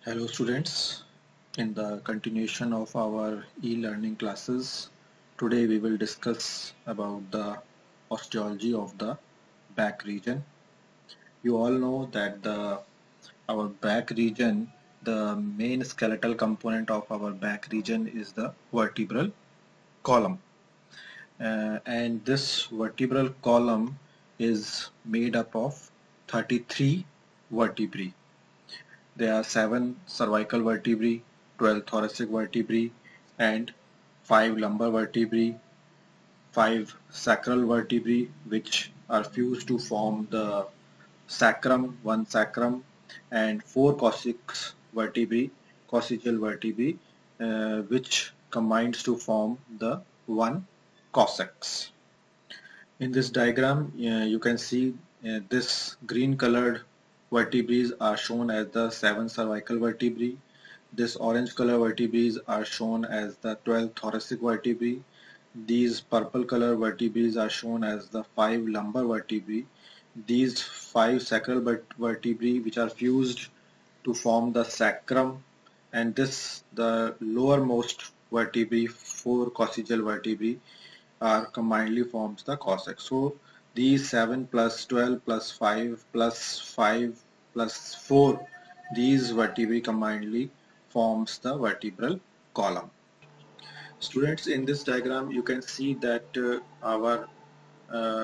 Hello students, in the continuation of our e-learning classes, today we will discuss about the osteology of the back region. You all know that our back region, the main skeletal component of our back region is the vertebral column. And this vertebral column is made up of 33 vertebrae. There are 7 cervical vertebrae, 12 thoracic vertebrae, and 5 lumbar vertebrae, 5 sacral vertebrae, which are fused to form the sacrum, one sacrum, and 4 coccyx vertebrae, coccygeal vertebrae, which combines to form the one coccyx. In this diagram, you can see this green colored vertebrae are shown as the 7 cervical vertebrae. This orange color vertebrae are shown as the 12 thoracic vertebrae. These purple color vertebrae are shown as the 5 lumbar vertebrae. These 5 sacral vertebrae which are fused to form the sacrum, and this the lowermost vertebrae, 4 coccygeal vertebrae, are combinedly forms the cosec. So these 7 plus 12 plus 5 plus 5 plus 4, these vertebrae combinedly forms the vertebral column. Students, in this diagram you can see that our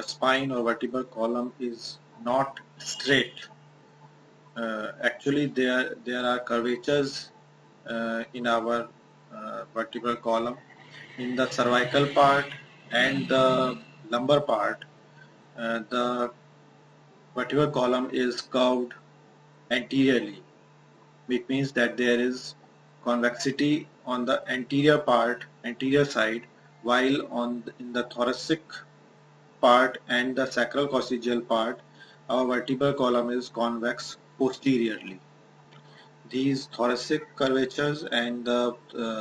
spine or vertebral column is not straight. Actually there are curvatures in our vertebral column. In the cervical part and the lumbar part, the vertebral column is curved anteriorly, which means that there is convexity on the anterior part, anterior side, while in the thoracic part and the sacral coccygeal part, our vertebral column is convex posteriorly. These thoracic curvatures and the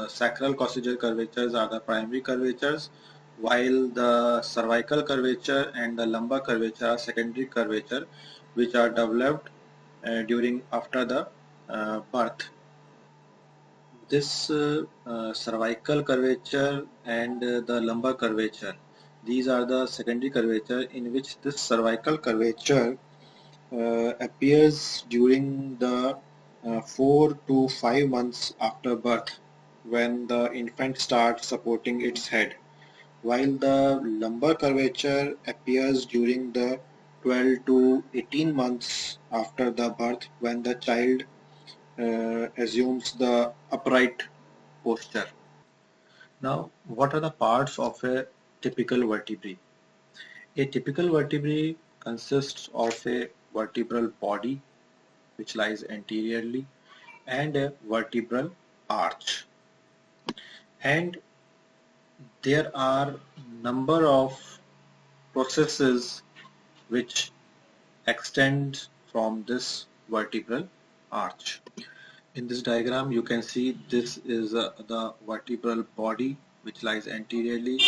sacral coccygeal curvatures are the primary curvatures, while the cervical curvature and the lumbar curvature are secondary curvature, which are developed during after the birth. This cervical curvature and the lumbar curvature, these are the secondary curvature in which this cervical curvature appears during the 4 to 5 months after birth, when the infant starts supporting its head, while the lumbar curvature appears during the 12 to 18 months after the birth, when the child assumes the upright posture. Now, what are the parts of a typical vertebrae? A typical vertebrae consists of a vertebral body, which lies anteriorly, and a vertebral arch. And there are number of processes which extend from this vertebral arch. In this diagram you can see this is the vertebral body which lies anteriorly,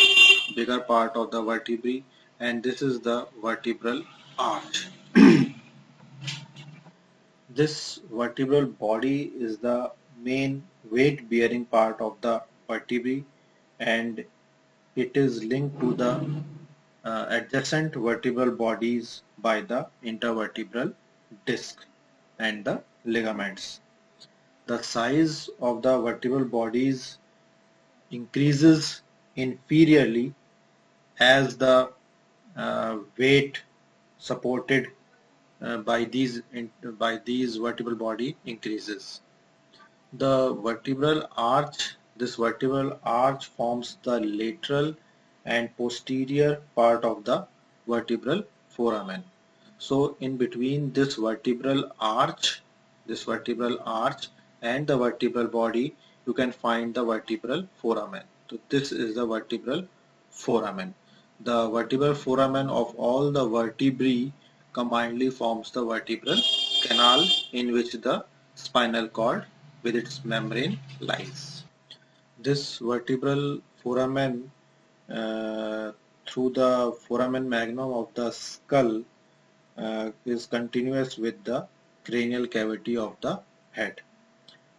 bigger part of the vertebrae, and this is the vertebral arch. This vertebral body is the main weight bearing part of the vertebrae, and it is linked to the adjacent vertebral bodies by the intervertebral disc and the ligaments. The size of the vertebral bodies increases inferiorly as the weight supported by these vertebral body increases. The vertebral arch, this vertebral arch forms the lateral and posterior part of the vertebral foramen. So in between this vertebral arch and the vertebral body, you can find the vertebral foramen. So this is the vertebral foramen. The vertebral foramen of all the vertebrae combinedly forms the vertebral canal in which the spinal cord with its membrane lies. This vertebral foramen through the foramen magnum of the skull is continuous with the cranial cavity of the head.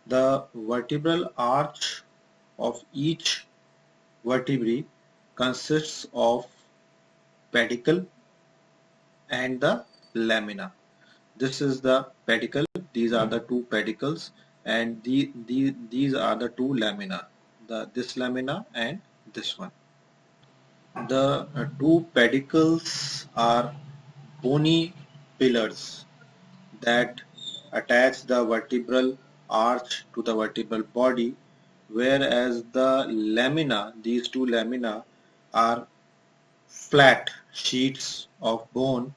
The vertebral arch of each vertebrae consists of pedicle and the lamina. This is the pedicle, these are the two pedicles, and these are the two lamina, this lamina and this one. The two pedicles are bony pillars that attach the vertebral arch to the vertebral body, whereas the lamina, these two lamina, are flat sheets of bone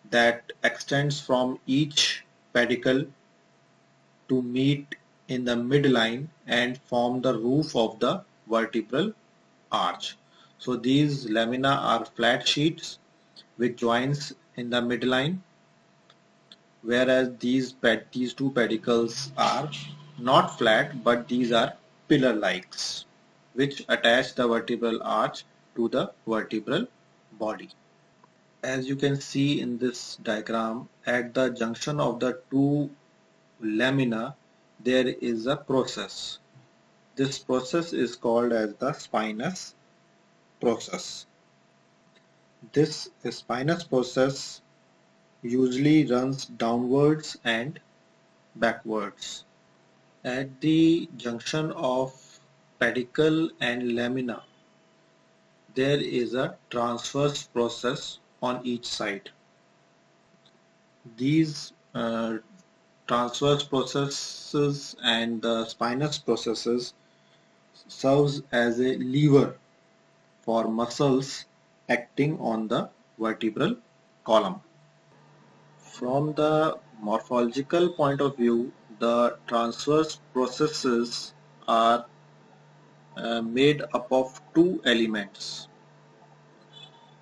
that extends from each pedicle to meet in the midline and form the roof of the vertebral arch. So these lamina are flat sheets with joints in the midline, whereas these two pedicles are not flat, but these are pillar-likes which attach the vertebral arch to the vertebral body. As you can see in this diagram, at the junction of the two lamina there is a process. This process is called as the spinous process. This spinous process usually runs downwards and backwards. At the junction of pedicle and lamina, there is a transverse process on each side. These transverse processes and the spinous processes serves as a lever for muscles acting on the vertebral column. From the morphological point of view, the transverse processes are made up of two elements.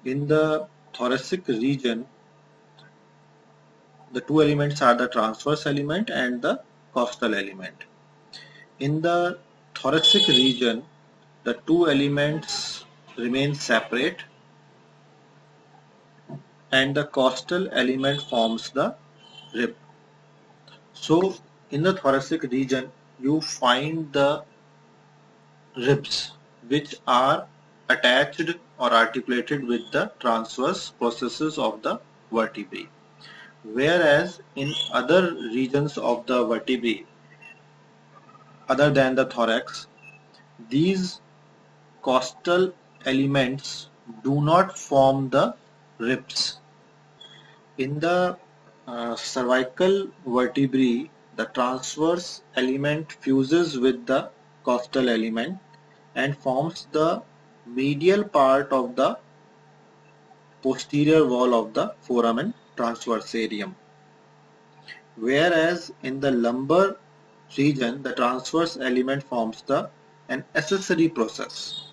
In the thoracic region, the two elements are the transverse element and the costal element. In the thoracic region, the two elements remain separate and the costal element forms the rib. So in the thoracic region, you find the ribs which are attached or articulated with the transverse processes of the vertebrae. Whereas in other regions of the vertebrae other than the thorax, these costal elements do not form the ribs. In the cervical vertebrae, the transverse element fuses with the costal element and forms the medial part of the posterior wall of the foramen transversarium. Whereas in the lumbar region, the transverse element forms an accessory process.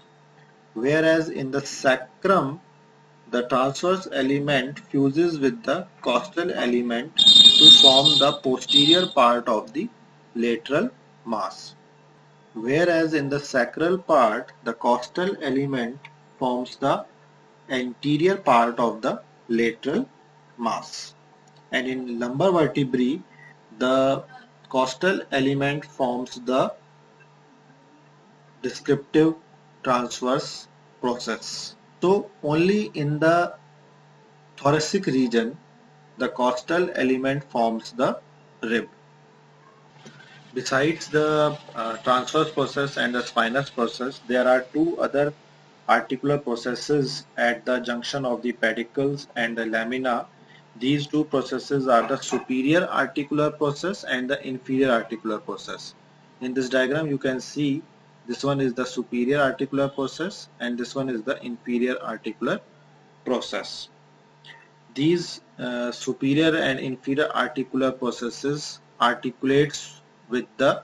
Whereas in the sacrum, the transverse element fuses with the costal element to form the posterior part of the lateral mass. Whereas in the sacral part, the costal element forms the anterior part of the lateral mass. And in lumbar vertebrae, the costal element forms the descriptive transverse process. So only in the thoracic region, the costal element forms the rib. Besides the transverse process and the spinous process, there are two other articular processes at the junction of the pedicles and the lamina. These two processes are the superior articular process and the inferior articular process. In this diagram you can see this one is the superior articular process and this one is the inferior articular process. These superior and inferior articular processes articulates with the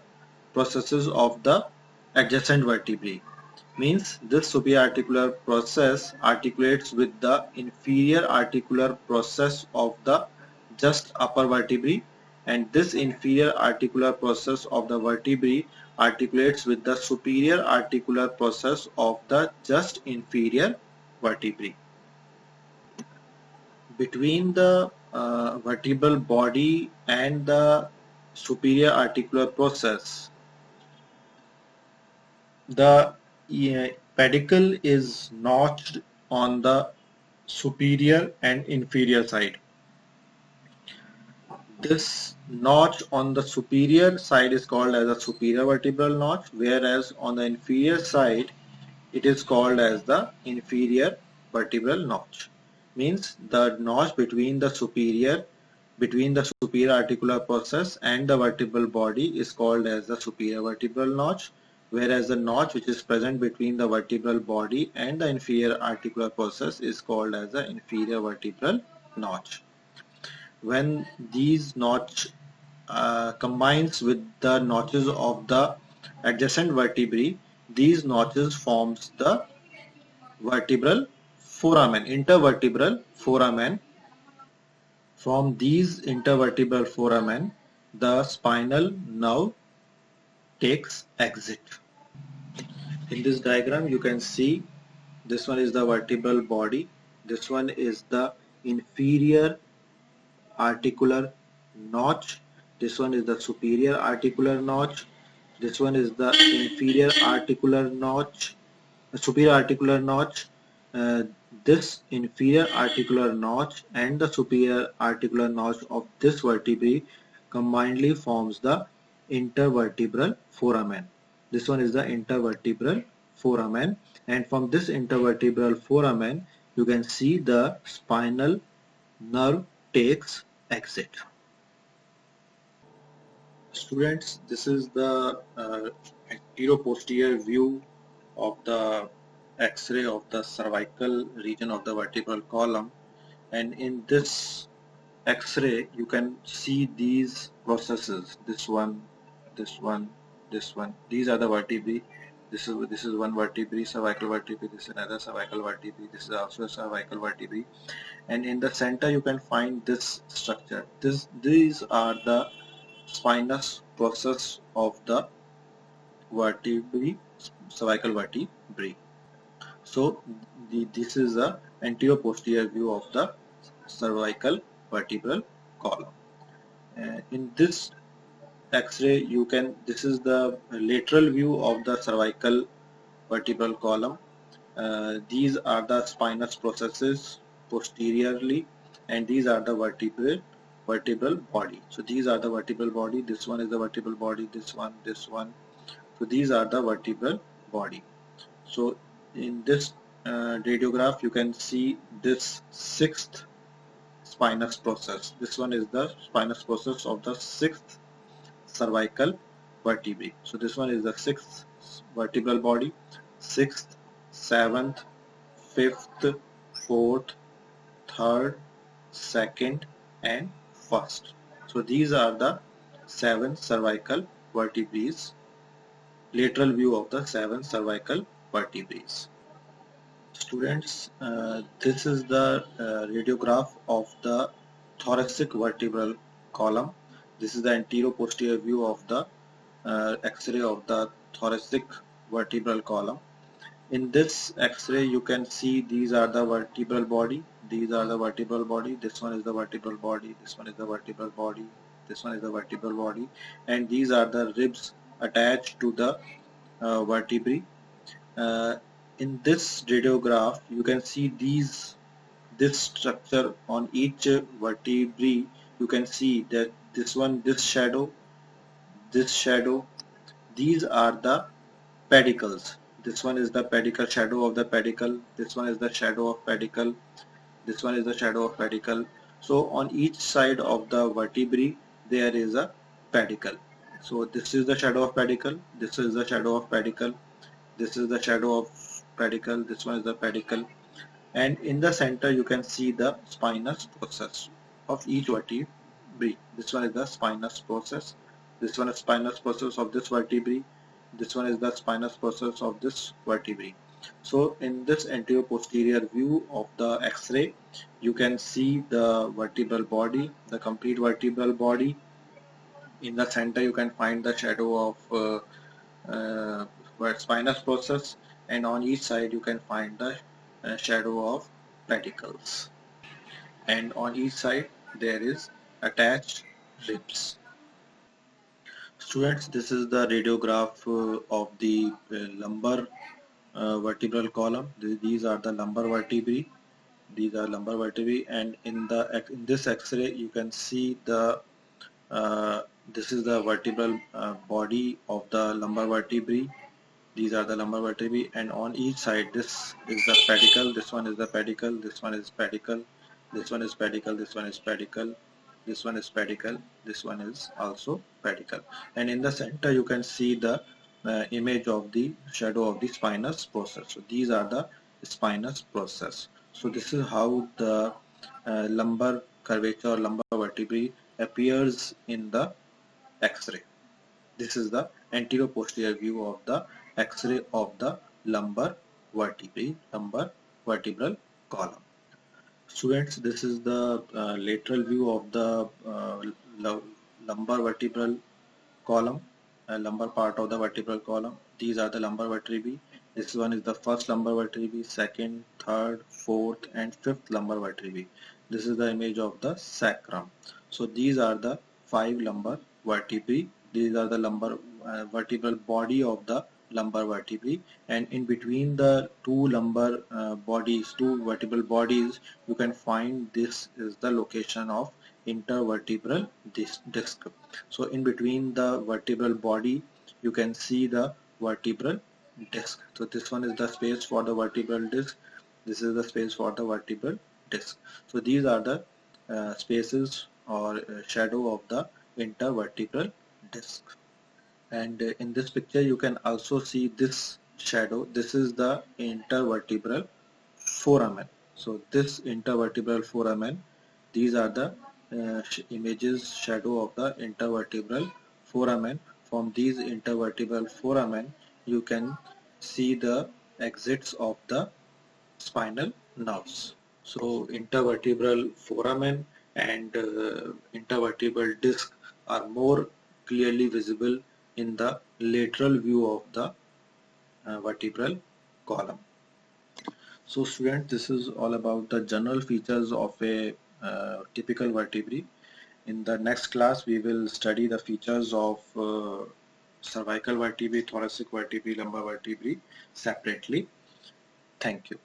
processes of the adjacent vertebrae. Means this superior articular process articulates with the inferior articular process of the just upper vertebrae, and this inferior articular process of the vertebrae articulates with the superior articular process of the just inferior vertebrae. Between the vertebral body and the superior articular process, the pedicle is notched on the superior and inferior side. This notch on the superior side is called as a superior vertebral notch, whereas on the inferior side it is called as the inferior vertebral notch. Means the notch between the superior articular process and the vertebral body is called as the superior vertebral notch, whereas the notch which is present between the vertebral body and the inferior articular process is called as the inferior vertebral notch. When these notch combines with the notches of the adjacent vertebrae, these notches forms the vertebral foramen, intervertebral foramen. From these intervertebral foramen, the spinal nerve takes exit. In this diagram, you can see this one is the vertebral body, this one is the inferior articular notch, this one is the superior articular notch, this one is the inferior articular notch, superior articular notch. uh, this inferior articular notch and the superior articular notch of this vertebrae combinedly forms the intervertebral foramen. This one is the intervertebral foramen, and from this intervertebral foramen you can see the spinal nerve takes exit. Students, this is the anterior-posterior view of the X-ray of the cervical region of the vertebral column, and in this X-ray you can see these processes. This one, this one, this one. These are the vertebrae. This is one vertebrae, cervical vertebrae. This is another cervical vertebrae. This is also a cervical vertebrae. And in the center you can find this structure. These are the spinous process of the vertebrae, cervical vertebrae. So this is the anterior-posterior view of the cervical vertebral column. In this X-ray, this is the lateral view of the cervical vertebral column. These are the spinous processes posteriorly, and these are the vertebral body. So these are the vertebral body. This one is the vertebral body. This one, this one. So these are the vertebral body. So in this radiograph, you can see this sixth spinous process. This one is the spinous process of the sixth cervical vertebrae. So this one is the sixth vertebral body, sixth, seventh, fifth, fourth, third, second, and first. So these are the seven cervical vertebrae, lateral view of the seven cervical vertebrae. Students, this is the radiograph of the thoracic vertebral column. This is the anterior-posterior view of the X-ray of the thoracic vertebral column. In this X-ray, you can see these are the vertebral body. These are the vertebral body. This one is the vertebral body. This one is the vertebral body. This one is the vertebral body, and these are the ribs attached to the vertebrae. Uh, in this radiograph, you can see this structure on each vertebrae. You can see that this one, this shadow, these are the pedicles. This one is the pedicle, shadow of the pedicle. This one is the shadow of pedicle. This one is the shadow of pedicle. So on each side of the vertebrae there is a pedicle. So this is the shadow of pedicle. This is the shadow of pedicle. This is the shadow of pedicle. This one is the pedicle. And in the center you can see the spinous process of each vertebrae. This one is the spinous process. This one is spinous process of this vertebrae. This one is the spinous process of this vertebrae. So in this anterior posterior view of the X-ray, you can see the vertebral body, the complete vertebral body. In the center you can find the shadow of spinous process, and on each side you can find the shadow of pedicles, and on each side there is attached ribs. Students, this is the radiograph of the lumbar vertebral column. These are the lumbar vertebrae. These are lumbar vertebrae, and in this X-ray you can see the uh, this is the vertebral body of the lumbar vertebrae. These are the lumbar vertebrae, and on each side this is the pedicle, this one is the pedicle, this one is pedicle, this one is pedicle, this one is pedicle, this one is pedicle, this one is also pedicle. And in the center you can see the image of the shadow of the spinous process. So these are the spinous process. So this is how the lumbar curvature or lumbar vertebrae appears in the X-ray. This is the anterior-posterior view of the X-ray of the lumbar vertebrae, lumbar vertebral column. Students, this is the lateral view of the lumbar vertebral column, lumbar part of the vertebral column. These are the lumbar vertebrae. This one is the first lumbar vertebrae, second, third, fourth, and fifth lumbar vertebrae. This is the image of the sacrum. So these are the 5 lumbar vertebrae. These are the lumbar vertebral body of the lumbar vertebrae, and in between the two lumbar two vertebral bodies, you can find this is the location of intervertebral disc. So in between the vertebral body you can see the vertebral disc. So this one is the space for the vertebral disc, this is the space for the vertebral disc. So these are the spaces or shadow of the intervertebral disc. And in this picture you can also see this shadow. This is the intervertebral foramen. So this intervertebral foramen, these are the images shadow of the intervertebral foramen. From these intervertebral foramen you can see the exits of the spinal nerves. So intervertebral foramen and intervertebral disc are more clearly visible in the lateral view of the vertebral column. So students, this is all about the general features of a typical vertebrae. In the next class we will study the features of cervical vertebrae, thoracic vertebrae, lumbar vertebrae separately. Thank you.